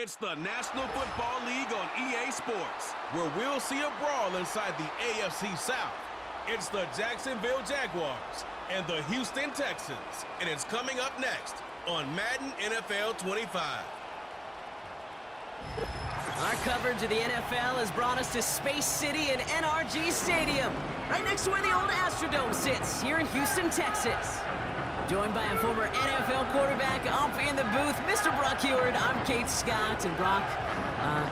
It's the National Football League on EA Sports, where we'll see a brawl inside the AFC South. It's the Jacksonville Jaguars and the Houston Texans, and it's coming up next on Madden NFL 25. Our coverage of the NFL has brought us to Space City and NRG Stadium, right next to where the old Astrodome sits, here in Houston, Texas. Joined by a former NFL quarterback up in the booth, Mr. Brock Heward. I'm Kate Scott, and Brock,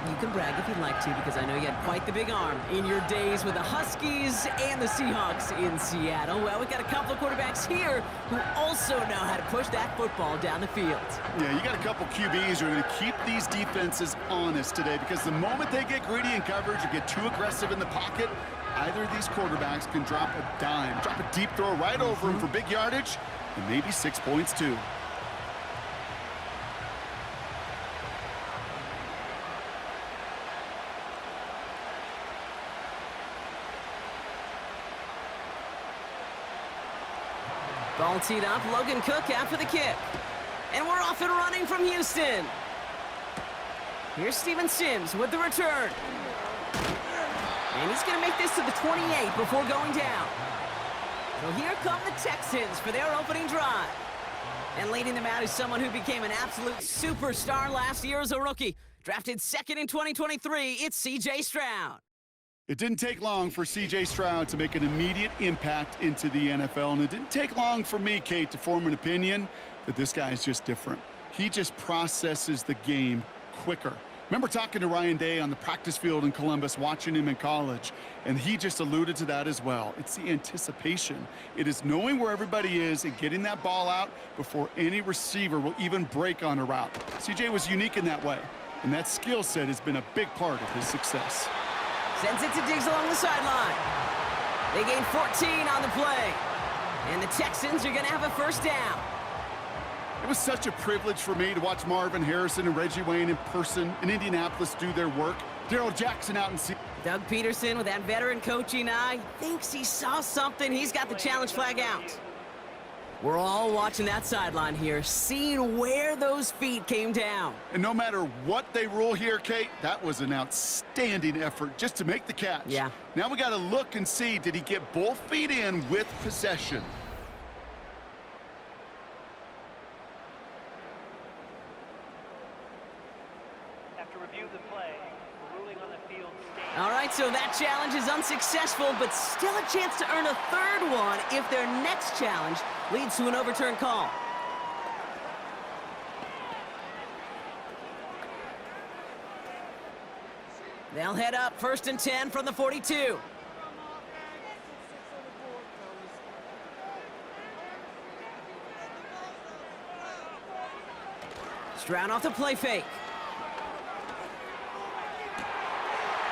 you can brag if you'd like to, because I know you had quite the big arm in your days with the Huskies and the Seahawks in Seattle. Well, we've got a couple of quarterbacks here who also know how to push that football down the field. Yeah, you got a couple QBs who are going to keep these defenses honest today, because the moment they get greedy in coverage or get too aggressive in the pocket, either of these quarterbacks can drop a dime, drop a deep throw right over him for big yardage, and maybe 6 points too. Ball teed up, Logan Cook out for the kick. And we're off and running from Houston. Here's Steven Sims with the return. And he's going to make this to the 28 before going down. So here come the Texans for their opening drive. And leading them out is someone who became an absolute superstar last year as a rookie. Drafted second in 2023, it's C.J. Stroud. It didn't take long for C.J. Stroud to make an immediate impact into the NFL, and it didn't take long for me, Kate, to form an opinion that this guy is just different. He just processes the game quicker. Remember talking to Ryan Day on the practice field in Columbus, watching him in college, and he just alluded to that as well. It's the anticipation. It is knowing where everybody is and getting that ball out before any receiver will even break on a route. C.J. was unique in that way, and that skill set has been a big part of his success. Sends it to Diggs along the sideline. They gain 14 on the play, and the Texans are going to have a first down. It was such a privilege for me to watch Marvin Harrison and Reggie Wayne in person in Indianapolis do their work. Darrell Jackson out in Seattle. Doug Peterson, with that veteran coaching eye, thinks he saw something. He's got the challenge flag out. We're all watching that sideline here, seeing where those feet came down. And no matter what they rule here, Kate, that was an outstanding effort just to make the catch. Yeah. Now we got to look and see, did he get both feet in with possession? All right, so that challenge is unsuccessful, but still a chance to earn a third one if their next challenge leads to an overturned call. They'll head up 1st and 10 from the 42. Stroud off the play fake.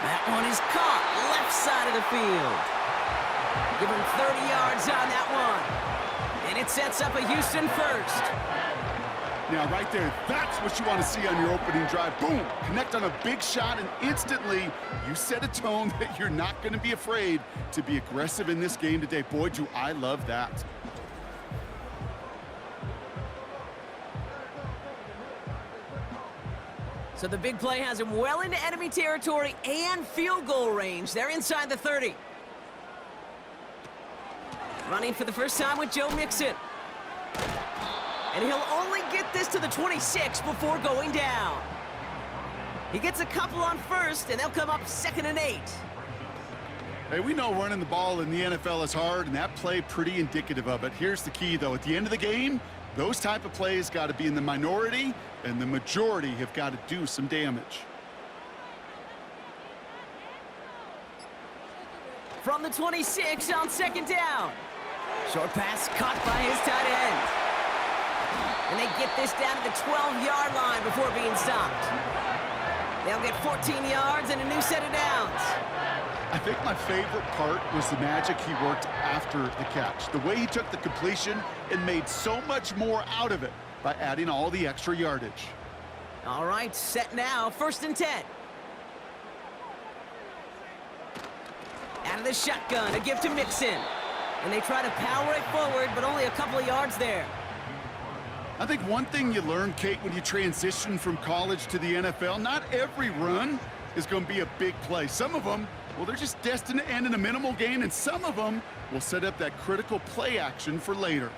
That one is caught, left side of the field. Give him 30 yards on that one. And it sets up a Houston first. Now, right there, that's what you want to see on your opening drive. Boom! Connect on a big shot, and instantly you set a tone that you're not going to be afraid to be aggressive in this game today. Boy, do I love that. So the big play has him well into enemy territory and field goal range. They're inside the 30. Running for the first time with Joe Mixon. And he'll only get this to the 26 before going down. He gets a couple on first, and they'll come up 2nd and 8. Hey, we know running the ball in the NFL is hard, and that play pretty indicative of it. Here's the key, though. At the end of the game, those type of plays got to be in the minority, and the majority have got to do some damage. From the 26 on 2nd down. Short pass caught by his tight end. And they get this down to the 12-yard line before being stopped. They'll get 14 yards and a new set of downs. I think my favorite part was the magic he worked after the catch. The way he took the completion and made so much more out of it by adding all the extra yardage. All right, set now, 1st and 10. Out of the shotgun, a give to Mixon. And they try to power it forward, but only a couple of yards there. I think one thing you learn, Kate, when you transition from college to the NFL, not every run is going to be a big play. Some of them, well, they're just destined to end in a minimal gain, and some of them will set up that critical play action for later.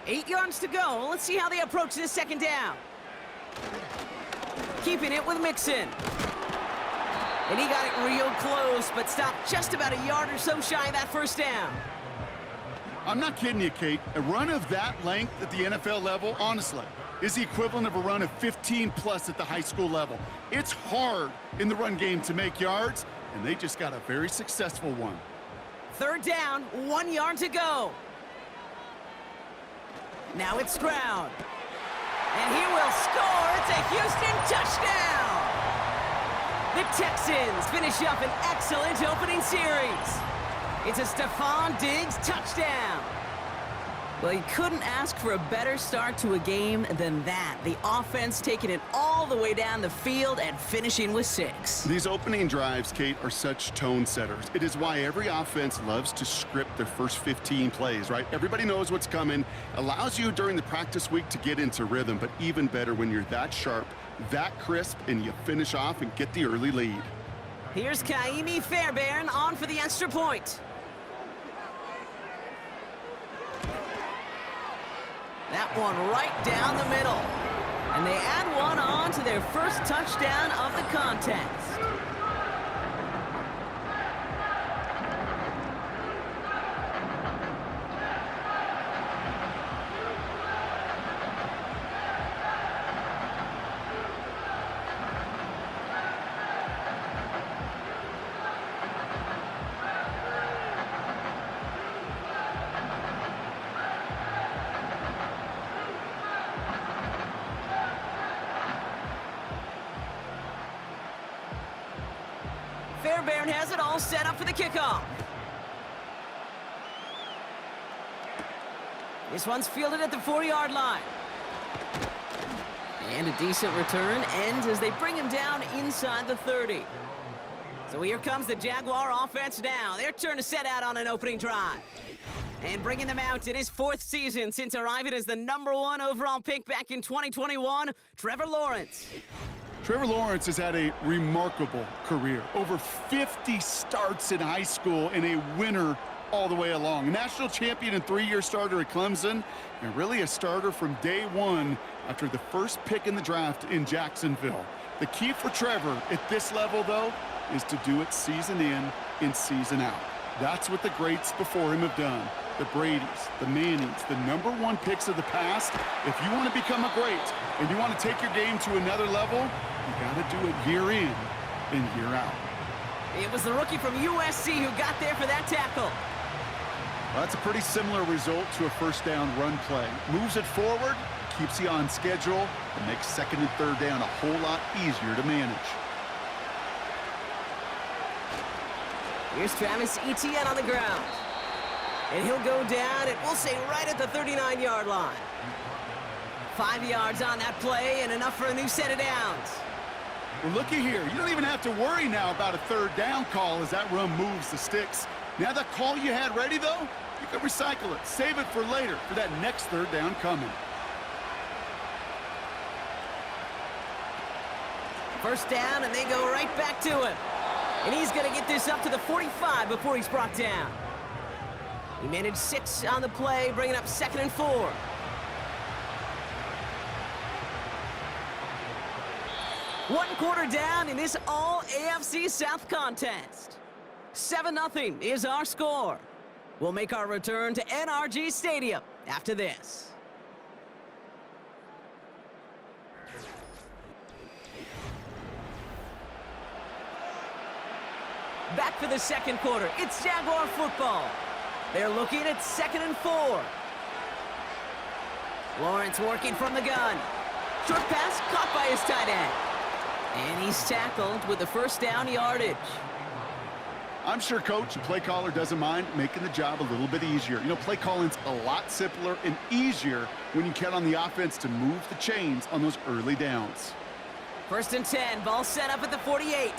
8 yards to go. Let's see how they approach this second down. Keeping it with Mixon. And he got it real close, but stopped just about a yard or so shy of that first down. I'm not kidding you, Kate. A run of that length at the NFL level, honestly, is the equivalent of a run of 15-plus at the high school level. It's hard in the run game to make yards, and they just got a very successful one. Third down, 1 yard to go. Now it's Stroud. And he will score. It's a Houston touchdown. The Texans finish up an excellent opening series. It's a Stephon Diggs touchdown. Well, you couldn't ask for a better start to a game than that. The offense taking it all the way down the field and finishing with 6. These opening drives, Kate, are such tone setters. It is why every offense loves to script their first 15 plays, right? Everybody knows what's coming. Allows you during the practice week to get into rhythm, but even better when you're that sharp, that crisp, and you finish off and get the early lead. Here's Kaimi Fairbairn on for the extra point. That one right down the middle. And they add one on to their first touchdown of the contest. Fairbairn has it all set up for the kickoff. This one's fielded at the 4-yard line. And a decent return ends as they bring him down inside the 30. So here comes the Jaguar offense now. Their turn to set out on an opening drive. And bringing them out in his 4th season since arriving as the #1 overall pick back in 2021, Trevor Lawrence. Trevor Lawrence has had a remarkable career. Over 50 starts in high school and a winner all the way along. A national champion and 3-year starter at Clemson, and really a starter from day one after the first pick in the draft in Jacksonville. The key for Trevor at this level, though, is to do it season in and season out. That's what the greats before him have done. The Bradys, the Mannings, the #1 picks of the past. If you want to become a great and you want to take your game to another level, you got to do it year in and year out. It was the rookie from USC who got there for that tackle. Well, that's a pretty similar result to a first down run play. Moves it forward, keeps you on schedule, and makes second and third down a whole lot easier to manage. Here's Travis Etienne on the ground. And he'll go down, and we'll say right at the 39-yard line. 5 yards on that play and enough for a new set of downs. Well, looky here. You don't even have to worry now about a third down call as that run moves the sticks. Now that call you had ready, though, you can recycle it. Save it for later for that next third down coming. First down, and they go right back to him. And he's going to get this up to the 45 before he's brought down. He managed 6 on the play, bringing up 2nd and 4. One quarter down in this all-AFC South contest. 7-0 is our score. We'll make our return to NRG Stadium after this. Back for the second quarter. It's Jaguar football. They're looking at 2nd and 4. Lawrence working from the gun. Short pass caught by his tight end. And he's tackled with the first down yardage. I'm sure coach and play caller doesn't mind making the job a little bit easier. You know, play calling's a lot simpler and easier when you count on the offense to move the chains on those early downs. 1st and 10, ball set up at the 48.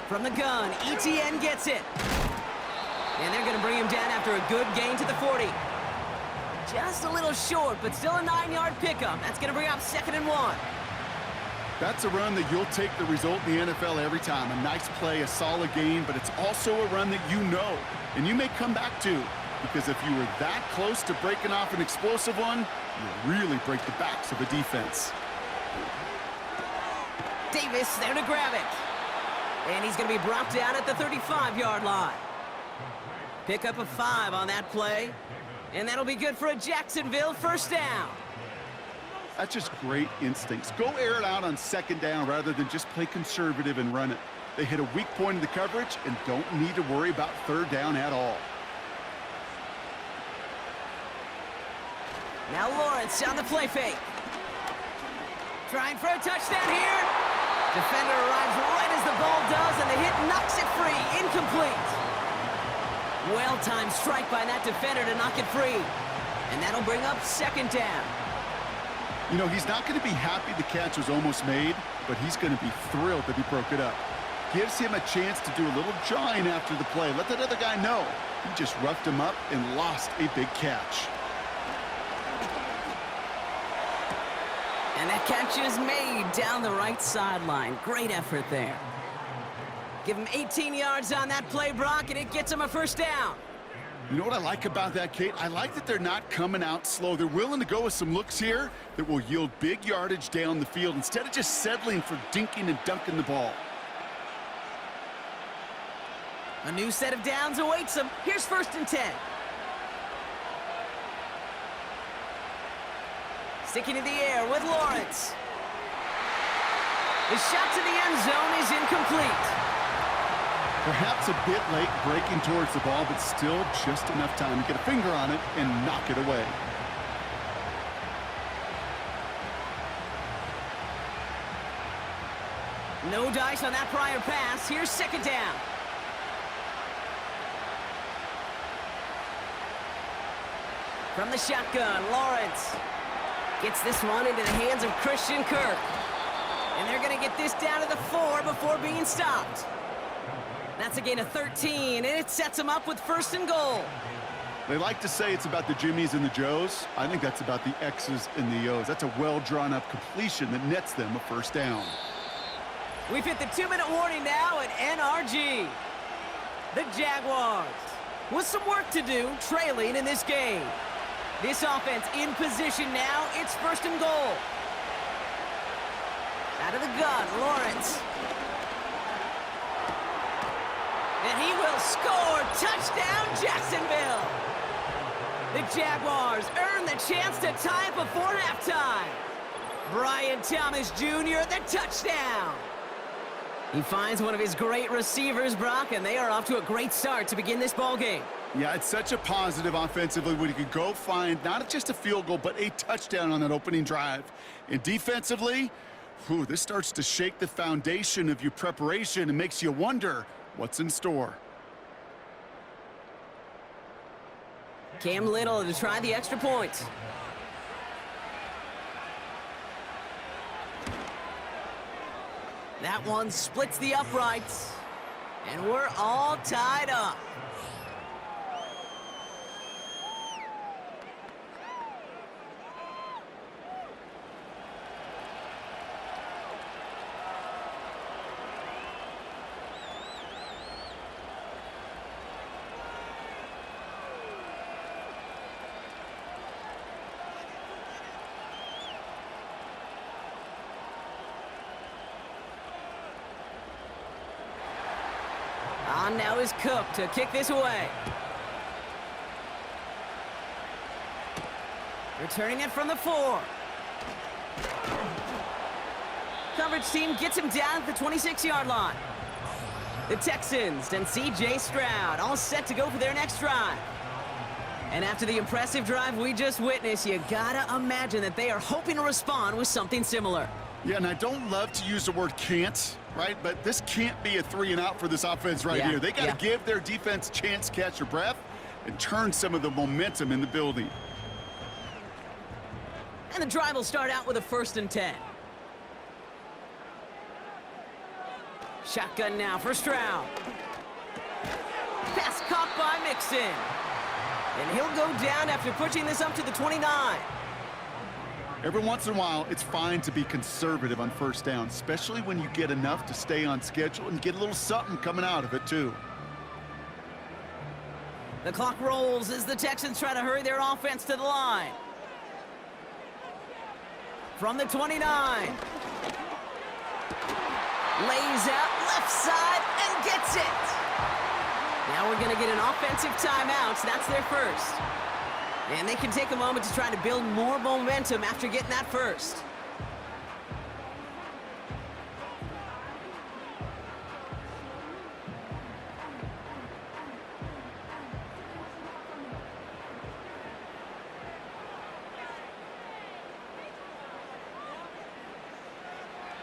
From the gun, Etienne gets it. And they're going to bring him down after a good gain to the 40. Just a little short, but still a 9-yard pickup. That's going to bring up 2nd and 1. That's a run that you'll take the result in the NFL every time. A nice play, a solid gain, but it's also a run that you know, and you may come back to, because if you were that close to breaking off an explosive one, you really break the backs of a defense. Davis there to grab it. And he's going to be brought down at the 35-yard line. Pick up a 5 on that play. And that'll be good for a Jacksonville first down. That's just great instincts. Go air it out on 2nd down rather than just play conservative and run it. They hit a weak point in the coverage and don't need to worry about 3rd down at all. Now Lawrence on the play fake. Trying for a touchdown here. Defender arrives right as the ball does, and the hit knocks it free. Incomplete. Well-timed strike by that defender to knock it free. And that'll bring up 2nd down. You know, he's not going to be happy the catch was almost made, but he's going to be thrilled that he broke it up. Gives him a chance to do a little jawing after the play. Let that other guy know. He just roughed him up and lost a big catch. And that catch is made down the right sideline. Great effort there. Give him 18 yards on that play, Brock, and it gets him a first down. You know what I like about that, Kate? I like that they're not coming out slow. They're willing to go with some looks here that will yield big yardage down the field instead of just settling for dinking and dunking the ball. A new set of downs awaits him. Here's 1st and 10. Sticking to the air with Lawrence. The shot to the end zone is incomplete. Perhaps a bit late breaking towards the ball, but still just enough time to get a finger on it and knock it away. No dice on that prior pass. Here's 2nd down. From the shotgun, Lawrence gets this one into the hands of Christian Kirk. And they're going to get this down to the 4 before being stopped. That's a gain of 13, and it sets them up with 1st and goal. They like to say it's about the Jimmies and the Joes. I think that's about the X's and the O's. That's a well-drawn-up completion that nets them a first down. We've hit the 2-minute warning now at NRG. The Jaguars with some work to do, trailing in this game. This offense in position now. It's 1st and goal. Out of the gun, Lawrence. And he will score. Touchdown, Jacksonville. The Jaguars earn the chance to tie before halftime. Brian Thomas Jr., the touchdown. He finds one of his great receivers, Brock, and they are off to a great start to begin this ball game. Yeah, it's such a positive offensively when you can go find not just a field goal, but a touchdown on that opening drive. And defensively, this starts to shake the foundation of your preparation and makes you wonder what's in store. Cam Little to try the extra point. That one splits the uprights. And we're all tied up. On now is Cook to kick this away. Returning it from the 4. Coverage team gets him down at the 26-yard line. The Texans and C.J. Stroud all set to go for their next drive. And after the impressive drive we just witnessed, you gotta imagine that they are hoping to respond with something similar. Yeah, and I don't love to use the word can't, right? But this can't be a 3-and-out for this offense right here. They got to give their defense a chance to catch their breath and turn some of the momentum in the building. And the drive will start out with a 1st and 10. Shotgun now for Stroud. Pass caught by Mixon. And he'll go down after pushing this up to the 29. Every once in a while, it's fine to be conservative on first down, especially when you get enough to stay on schedule and get a little something coming out of it, too. The clock rolls as the Texans try to hurry their offense to the line. From the 29. Lays out left side and gets it. Now we're going to get an offensive timeout. So that's their first. And they can take a moment to try to build more momentum after getting that first.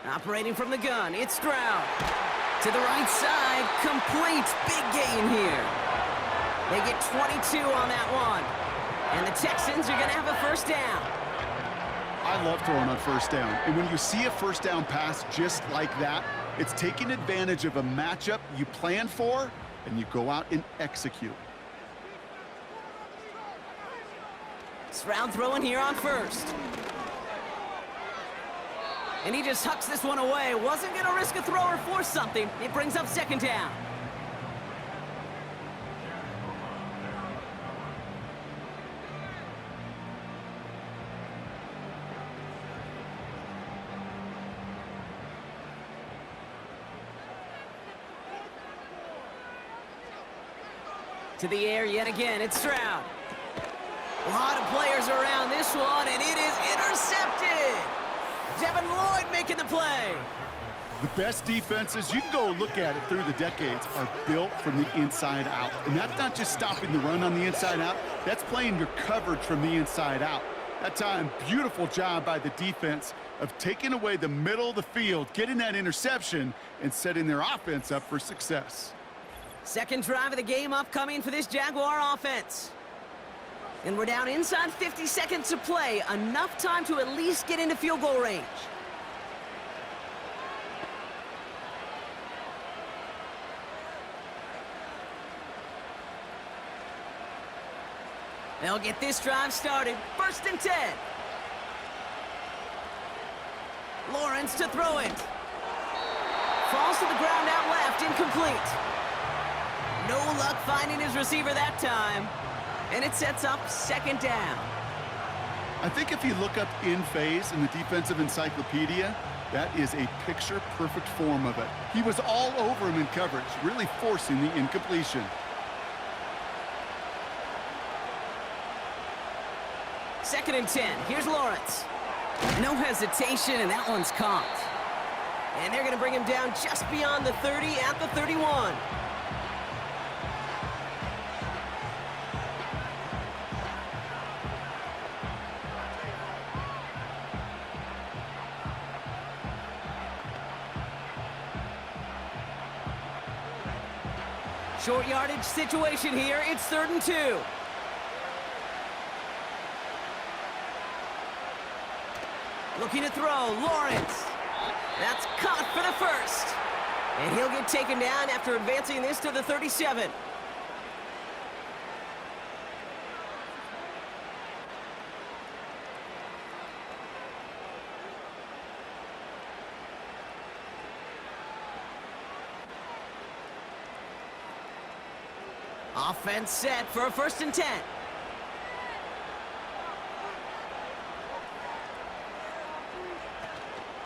Operating from the gun, it's Stroud. To the right side, complete. Big gain here. They get 22 on that one. And the Texans are going to have a first down. I love throwing on first down. And when you see a first down pass just like that, it's taking advantage of a matchup you plan for, and you go out and execute. Stroud throwing here on first. And he just hucks this one away. Wasn't going to risk a throw or force something. It brings up second down. To the air yet again, it's Stroud. A lot of players around this one, and it is intercepted. Devin Lloyd making the play. The best defenses, you can go look at it through the decades, are built from the inside out. And that's not just stopping the run on the inside out, that's playing your coverage from the inside out. That time, beautiful job by the defense of taking away the middle of the field, getting that interception, and setting their offense up for success. Second drive of the game upcoming for this Jaguar offense. And we're down inside 50 seconds to play. Enough time to at least get into field goal range. They'll get this drive started. First and 10. Lawrence to throw it. Falls to the ground out left, incomplete. No luck finding his receiver that time. And it sets up second down. I think if you look up in phase in the defensive encyclopedia, that is a picture-perfect form of it. He was all over him in coverage, really forcing the incompletion. Second and 10. Here's Lawrence. No hesitation, and that one's caught. And they're going to bring him down just beyond the 30 at the 31. Short yardage situation here. It's 3rd and 2. Looking to throw. Lawrence. That's caught for the first. And he'll get taken down after advancing this to the 37. Offense set for a 1st and 10.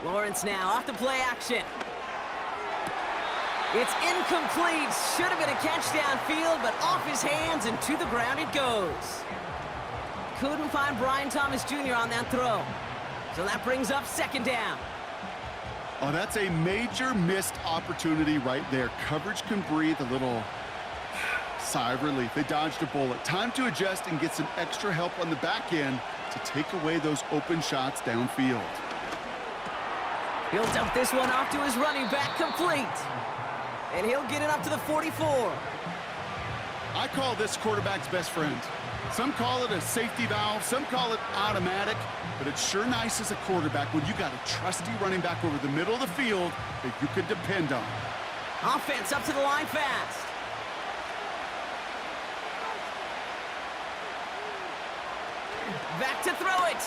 Lawrence now off the play action. It's incomplete. Should have been a catch downfield, but off his hands and to the ground it goes. Couldn't find Brian Thomas Jr. on that throw. So that brings up second down. Oh, that's a major missed opportunity right there. Coverage can breathe a little sigh of relief. They dodged a bullet. Time to adjust and get some extra help on the back end to take away those open shots downfield. He'll dump this one off to his running back, complete. And he'll get it up to the 44. I call this quarterback's best friend. Some call it a safety valve, some call it automatic, but it's sure nice as a quarterback when you got a trusty running back over the middle of the field that you can depend on. Offense up to the line fast. Back to throw it.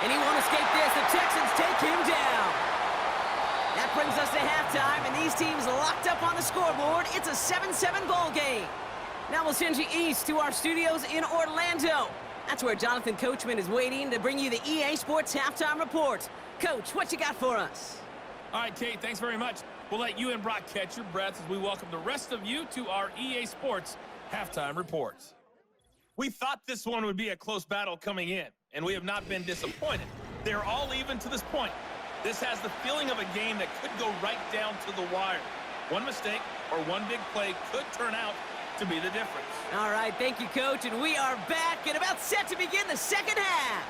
And he won't escape this. The Texans take him down. That brings us to halftime, and these teams locked up on the scoreboard. It's a 7-7 ball game. Now we'll send you east to our studios in Orlando. That's where Jonathan Coachman is waiting to bring you the EA Sports Halftime Report. Coach, what you got for us? All right, Kate, thanks very much. We'll let you and Brock catch your breath as we welcome the rest of you to our EA Sports Halftime Reports. We thought this one would be a close battle coming in, and we have not been disappointed. They're all even to this point. This has the feeling of a game that could go right down to the wire. One mistake or one big play could turn out to be the difference. All right, thank you, Coach, and we are back and about set to begin the second half.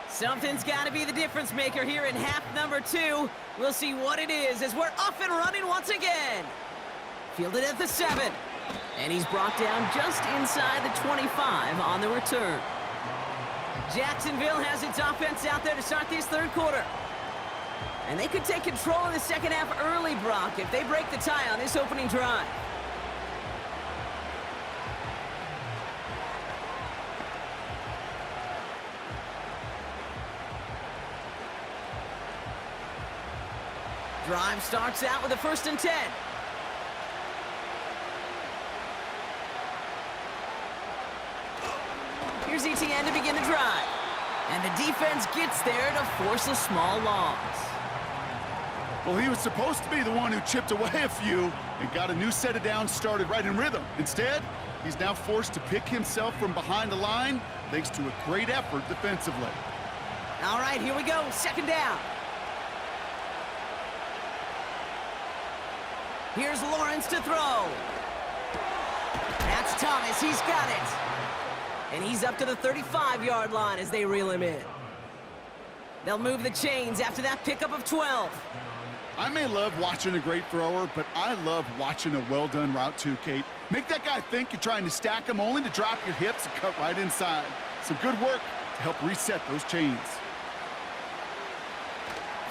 Something's got to be the difference maker here in half number 2. We'll see what it is as we're off and running once again. Fielded at the 7. And he's brought down just inside the 25 on the return. Jacksonville has its offense out there to start this third quarter. And they could take control of the second half early, Brock, if they break the tie on this opening drive. Drive starts out with a 1st and 10. Here's ETN to begin the drive. And the defense gets there to force a small loss. Well, he was supposed to be the one who chipped away a few and got a new set of downs started right in rhythm. Instead, he's now forced to pick himself from behind the line thanks to a great effort defensively. All right, here we go. 2nd down. Here's Lawrence to throw. That's Thomas. He's got it. And he's up to the 35-yard line as they reel him in. They'll move the chains after that pickup of 12. I may love watching a great thrower, but I love watching a well-done route too, Kate. Make that guy think you're trying to stack him only to drop your hips and cut right inside. Some good work to help reset those chains.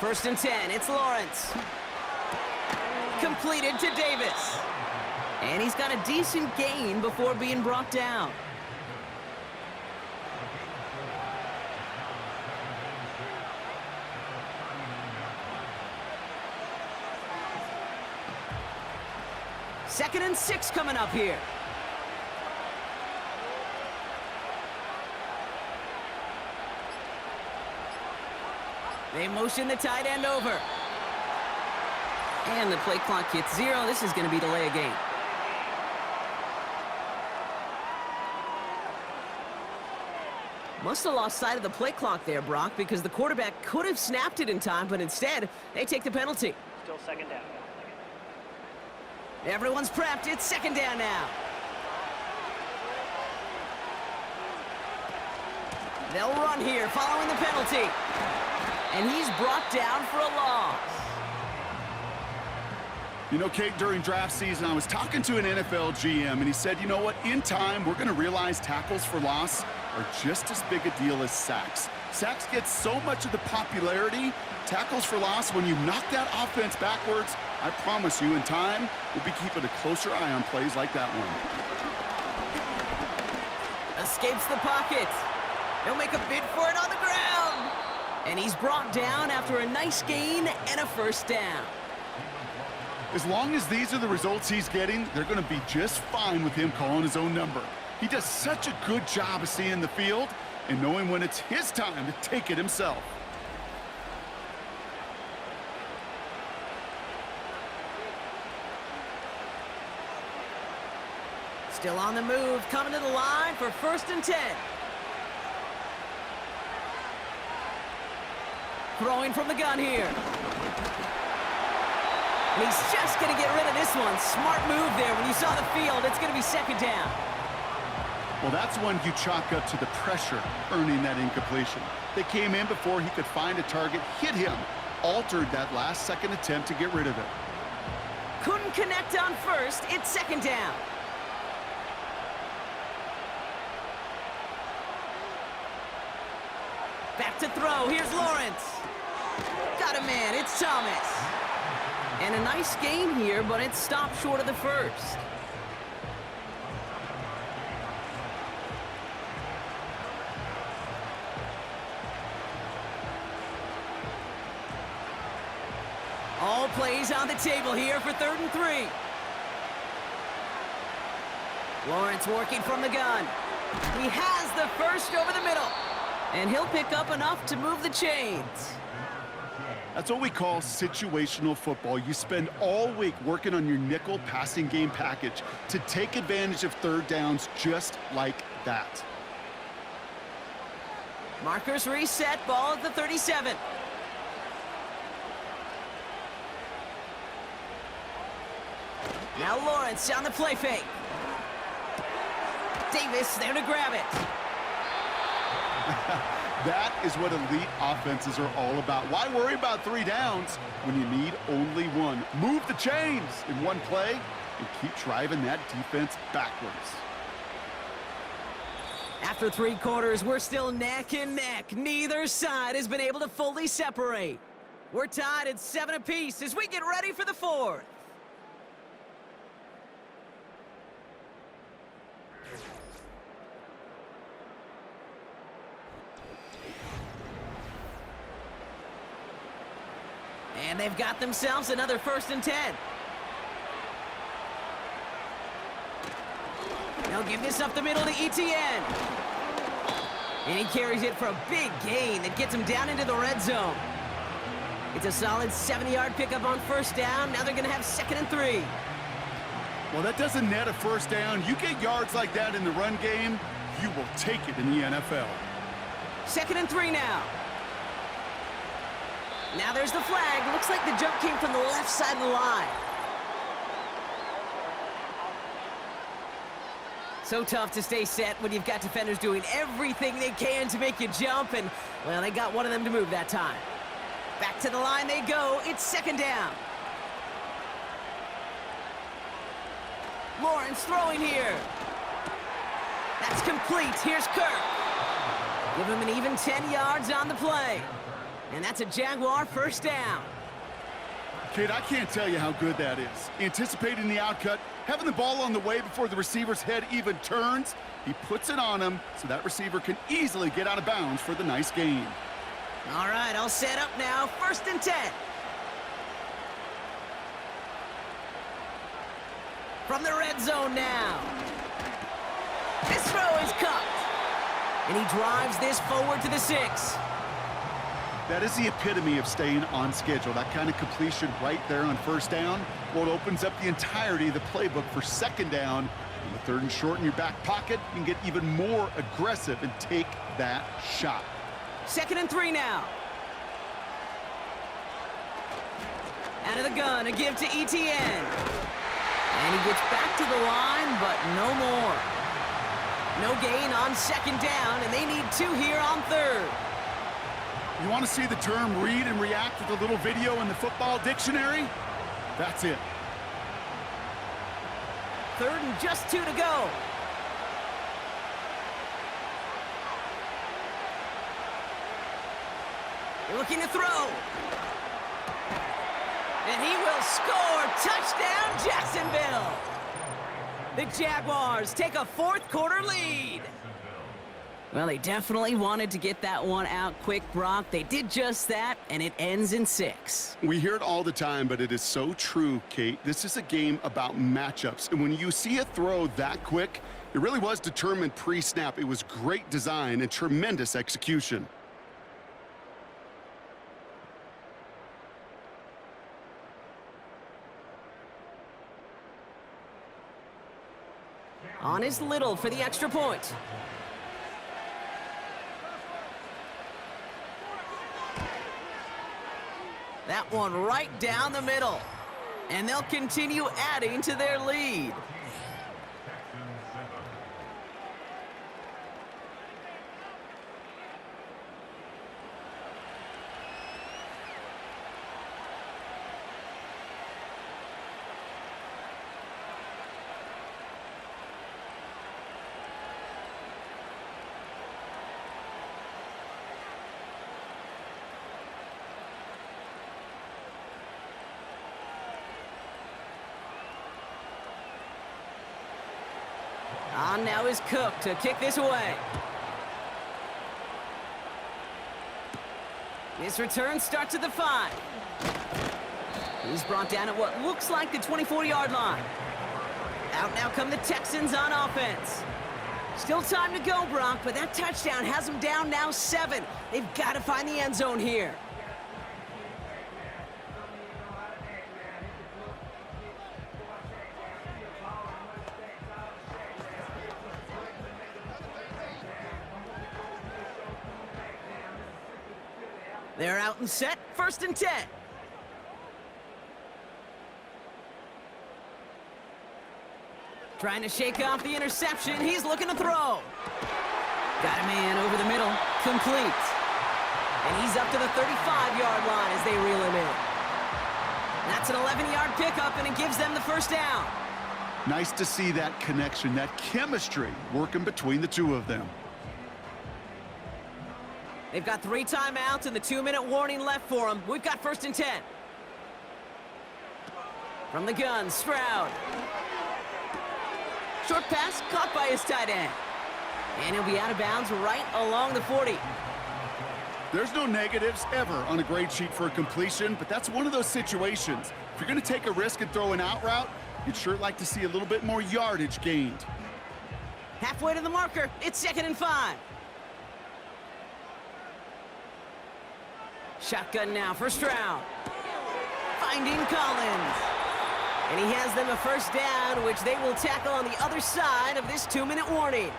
1st and 10. It's Lawrence. Completed to Davis. And he's got a decent gain before being brought down. Second and 6 coming up here. They motion the tight end over. And the play clock hits 0. This is going to be delay a game. Must have lost sight of the play clock there, Brock, because the quarterback could have snapped it in time, but instead, they take the penalty. Still 2nd down. Everyone's prepped. It's 2nd down now. They'll run here following the penalty. And he's brought down for a loss. You know, Kate, during draft season, I was talking to an NFL GM, and he said, you know what, in time, we're going to realize tackles for loss are just as big a deal as sacks. Sacks get so much of the popularity. Tackles for loss, when you knock that offense backwards, I promise you, in time, we'll be keeping a closer eye on plays like that one. Escapes the pocket. He'll make a bid for it on the ground. And he's brought down after a nice gain and a 1st down. As long as these are the results he's getting, they're going to be just fine with him calling his own number. He does such a good job of seeing the field and knowing when it's his time to take it himself. Still on the move, coming to the line for 1st and 10. Throwing from the gun here. And he's just going to get rid of this one. Smart move there. When you saw the field, it's going to be 2nd down. Well, that's one you chalk up to the pressure earning that incompletion. They came in before he could find a target, hit him, altered that last-second attempt to get rid of it. Couldn't connect on 1st. It's 2nd down. Back to throw. Here's Lawrence. Got a man, it's Thomas. And a nice gain here, but it stopped short of the first. All plays on the table here for 3rd and 3. Lawrence working from the gun. He has the first over the middle. And he'll pick up enough to move the chains. That's what we call situational football. You spend all week working on your nickel passing game package to take advantage of 3rd downs just like that. Markers reset, ball at the 37. Now Lawrence on the play fake. Davis there to grab it. That is what elite offenses are all about. Why worry about 3 downs when you need only one? Move the chains in one play and keep driving that defense backwards. After 3 quarters, we're still neck and neck. Neither side has been able to fully separate. We're tied at 7 apiece as we get ready for the 4th. And they've got themselves another 1st and 10. They'll give this up the middle to Etienne. And he carries it for a big gain that gets him down into the red zone. It's a solid 70-yard pickup on 1st down. Now they're going to have 2nd and 3. Well, that doesn't net a 1st down. You get yards like that in the run game, you will take it in the NFL. 2nd and 3 now. Now there's the flag. Looks like the jump came from the left side of the line. So tough to stay set when you've got defenders doing everything they can to make you jump, and, well, they got one of them to move that time. Back to the line they go. It's 2nd down. Lawrence throwing here. That's complete. Here's Kirk. Give him an even 10 yards on the play. And that's a Jaguar 1st down. Kid, I can't tell you how good that is. Anticipating the outcut, having the ball on the way before the receiver's head even turns, he puts it on him so that receiver can easily get out of bounds for the nice gain. All right, all set up now. 1st and 10. From the red zone now. This throw is cut. And he drives this forward to the 6. That is the epitome of staying on schedule. That kind of completion right there on 1st down. Well, it opens up the entirety of the playbook for 2nd down. And the 3rd and short in your back pocket, you can get even more aggressive and take that shot. 2nd and 3 now. Out of the gun, a give to Etienne. And he gets back to the line, but no more. No gain on 2nd down, and they need 2 here on 3rd. You want to see the term read and react with a little video in the football dictionary? That's it. 3rd and just 2 to go. They're looking to throw. And he will score. Touchdown, Jacksonville. The Jaguars take a 4th quarter lead. Well, they definitely wanted to get that one out quick, Brock. They did just that, and it ends in 6. We hear it all the time, but it is so true, Kate. This is a game about matchups. And when you see a throw that quick, it really was determined pre-snap. It was great design and tremendous execution. On is Little for the extra point. That one right down the middle. And they'll continue adding to their lead. On now is Cook to kick this away. This return starts at the 5. He's brought down at what looks like the 24-yard line. Out now come the Texans on offense. Still time to go, Brock, but that touchdown has them down now 7. They've got to find the end zone here. They're out and set, 1st and 10. Trying to shake off the interception. He's looking to throw. Got a man over the middle. Complete. And he's up to the 35-yard line as they reel him in. That's an 11-yard pickup, and it gives them the 1st down. Nice to see that connection, that chemistry working between the two of them. They've got 3 timeouts and the 2-minute warning left for them. We've got 1st and 10. From the gun, Stroud. Short pass caught by his tight end. And he'll be out of bounds right along the 40. There's no negatives ever on a grade sheet for a completion, but that's one of those situations. If you're going to take a risk and throw an out route, you'd sure like to see a little bit more yardage gained. Halfway to the marker, it's 2nd and 5. Shotgun now for Stroud. Finding Collins. And he has them a 1st down, which they will tackle on the other side of this 2-minute warning.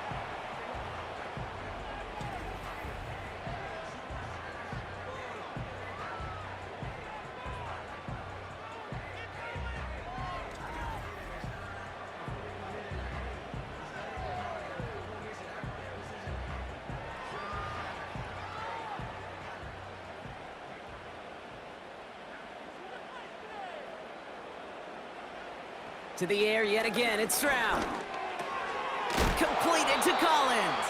To the air yet again, it's Stroud. Completed to Collins.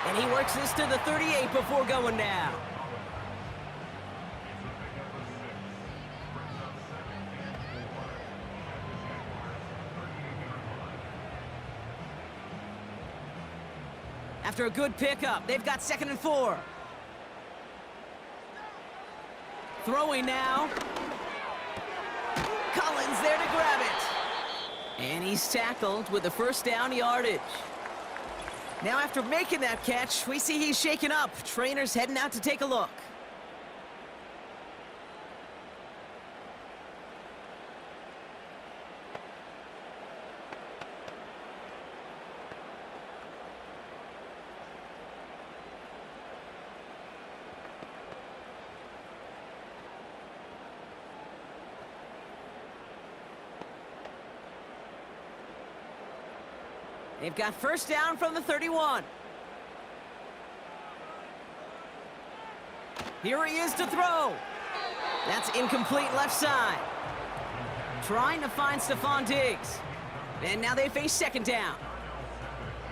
And he works this to the 38 before going down. After a good pickup, they've got 2nd and 4. Throwing now. Collins there to grab it. And he's tackled with the 1st down yardage. Now after making that catch, we see he's shaken up. Trainer's heading out to take a look. They've got 1st down from the 31. Here he is to throw. That's incomplete left side. Trying to find Stephon Diggs. And now they face 2nd down.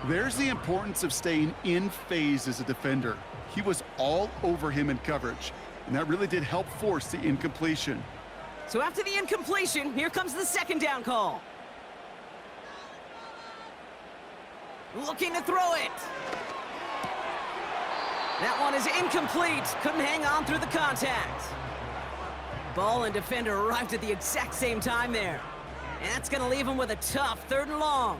There's the importance of staying in phase as a defender. He was all over him in coverage, and that really did help force the incompletion. So after the incompletion, here comes the 2nd down call. Looking to throw it. That one is incomplete. Couldn't hang on through the contact. Ball and defender arrived at the exact same time there. And that's going to leave him with a tough 3rd and long.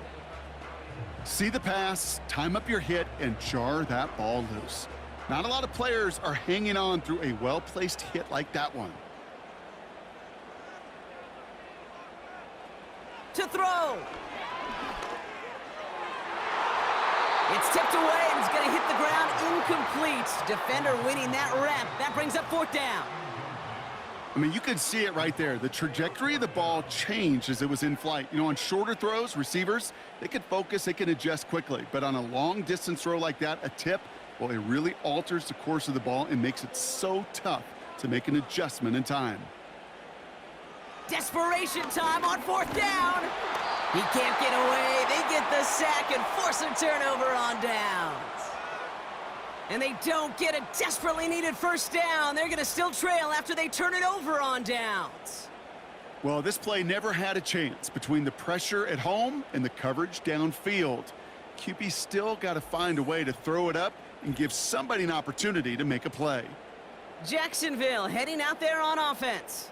See the pass, time up your hit, and jar that ball loose. Not a lot of players are hanging on through a well-placed hit like that one. To throw. It's tipped away, and it's going to hit the ground incomplete. Defender winning that rep. That brings up 4th down. I mean, you can see it right there. The trajectory of the ball changed as it was in flight. You know, on shorter throws, receivers, they can focus, they can adjust quickly. But on a long-distance throw like that, a tip, well, it really alters the course of the ball and makes it so tough to make an adjustment in time. Desperation time on 4th down. He can't get away. They get the sack and force a turnover on downs. And they don't get a desperately needed 1st down. They're going to still trail after they turn it over on downs. Well, this play never had a chance between the pressure at home and the coverage downfield. QB still got to find a way to throw it up and give somebody an opportunity to make a play. Jacksonville heading out there on offense.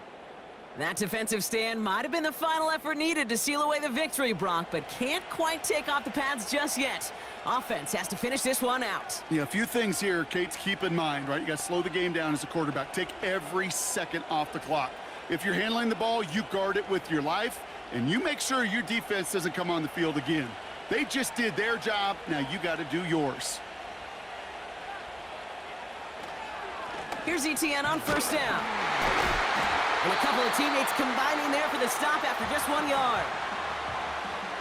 That defensive stand might have been the final effort needed to seal away the victory, Brock, but can't quite take off the pads just yet. Offense has to finish this one out. Yeah, a few things here, Kate, to keep in mind, right? You got to slow the game down as a quarterback. Take every second off the clock. If you're handling the ball, you guard it with your life, and you make sure your defense doesn't come on the field again. They just did their job. Now you got to do yours. Here's ETN on first down. And a couple of teammates combining there for the stop after just 1 yard.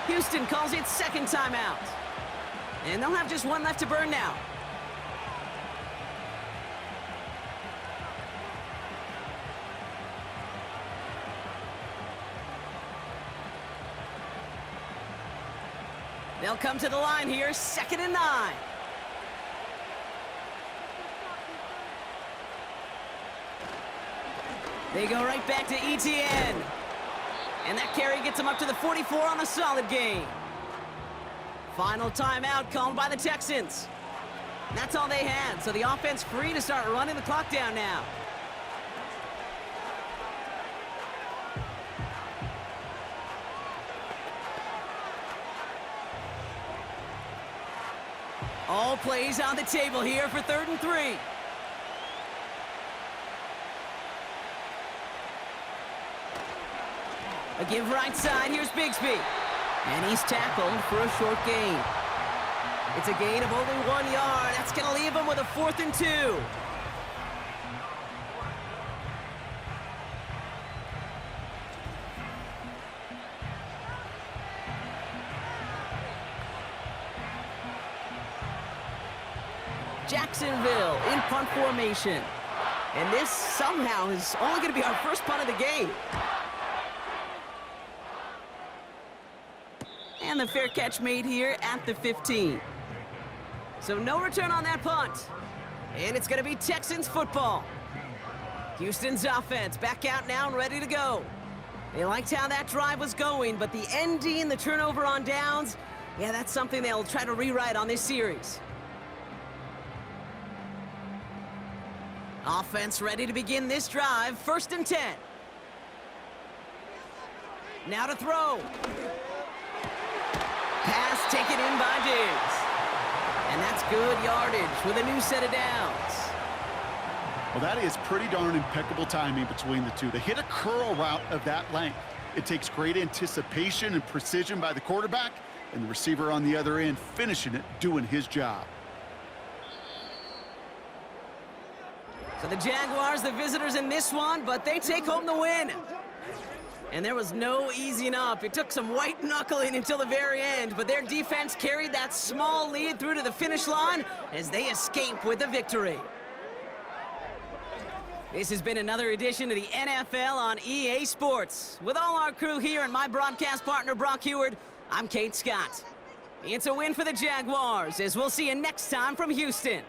Houston calls it second timeout. And they'll have just one left to burn now. They'll come to the line here, 2nd and 9. They go right back to ETN. And that carry gets them up to the 44 on a solid gain. Final timeout called by the Texans. And that's all they had, so the offense free to start running the clock down now. All plays on the table here for 3rd and 3. A give right side, here's Bigsby. And he's tackled for a short gain. It's a gain of only 1 yard. That's going to leave him with a 4th and 2. Jacksonville in punt formation. And this somehow is only going to be our first punt of the game. And the fair catch made here at the 15. So no return on that punt. And it's going to be Texans football. Houston's offense back out now and ready to go. They liked how that drive was going, but the ending, the turnover on downs, yeah, that's something they'll try to rewrite on this series. Offense ready to begin this drive. 1st and 10. Now to throw. Pass taken in by Diggs. And that's good yardage with a new set of downs. Well, that is pretty darn impeccable timing between the two. They hit a curl route of that length. It takes great anticipation and precision by the quarterback, and the receiver on the other end finishing it, doing his job. So the Jaguars, the visitors in this one, but they take home the win. And there was no easing up. It took some white knuckling until the very end, but their defense carried that small lead through to the finish line as they escape with the victory. This has been another edition of the NFL on EA Sports. With all our crew here and my broadcast partner, Brock Heward, I'm Kate Scott. It's a win for the Jaguars, as we'll see you next time from Houston.